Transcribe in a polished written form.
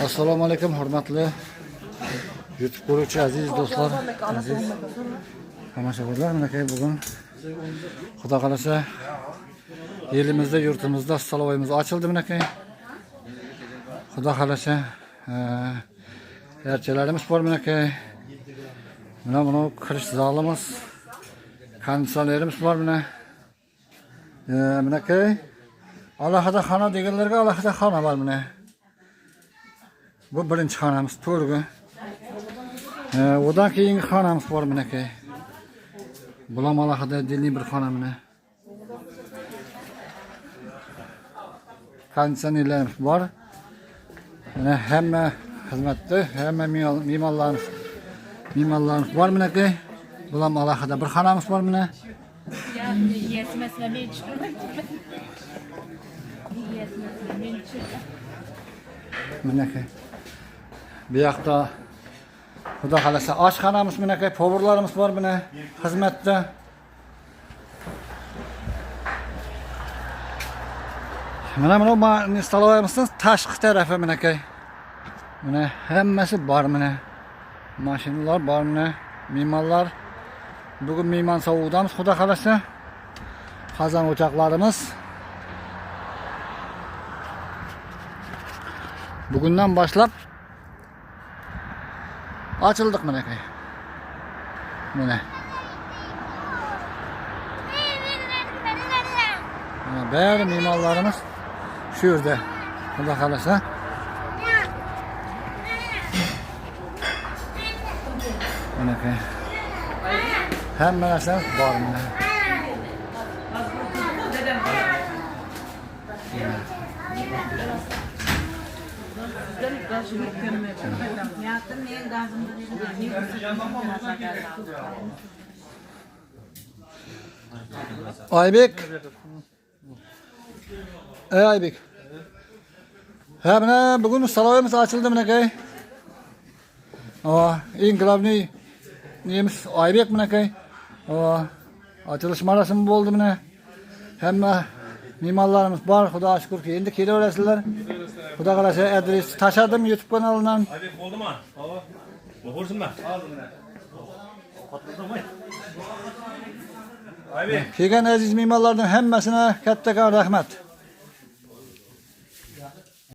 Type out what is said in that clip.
Assalomu alaykum, hurmatli YouTube ko'ruvchi aziz do'stlar, aziz tomoshabinlar. Mana bugun Xudo xolasa elimizda, yurtimizda Salovoyimiz ochildi. Mana Xudo xolasa erchalarimiz bor. Mana buni kirish zalimiz, konditsionerimiz bor. Mana alohida xona deganlarga alohida xona bor. Bu birinchi xonamiz, to'rga. Odan keyingi xonamiz bor. Bulam alohida diniy bir xona. Konditsionerlarimiz bor. Hamma xizmatda, hamma me'morlarimiz bor. Bulam alohida bir xonamiz bor. Bu yoqda Xudo xolasa oshxonamiz, povurlarimiz bor xizmatda. Mana bu Salovoyimizning tashqi tarafi. Mana hammasi bor. Mashinalar bor. Me'morlar. Bugun mehmon sovuqdamiz. Xudo xolasa qozon o'choqlarimiz. Bugundan boshlab açıldık mana. Bari me'morlarimiz shu yerda. Xudo xolasa. Mana hamma narsa bor. Aybek. Aybek. Bugün Salovoyimiz açıldı. Eng glavniy neyimiz Aybek. Açılış marosimi bo'ldi. Hamma me'morlarimiz bor. Xudoga shukrki, endi kelaverasizlar. Xudo xolasa adres tashladim YouTube kanalidan. Aybek bo'ldimi? Bo'g'ursinmi? Kelgan aziz me'morlardan hammasine katta rahmat.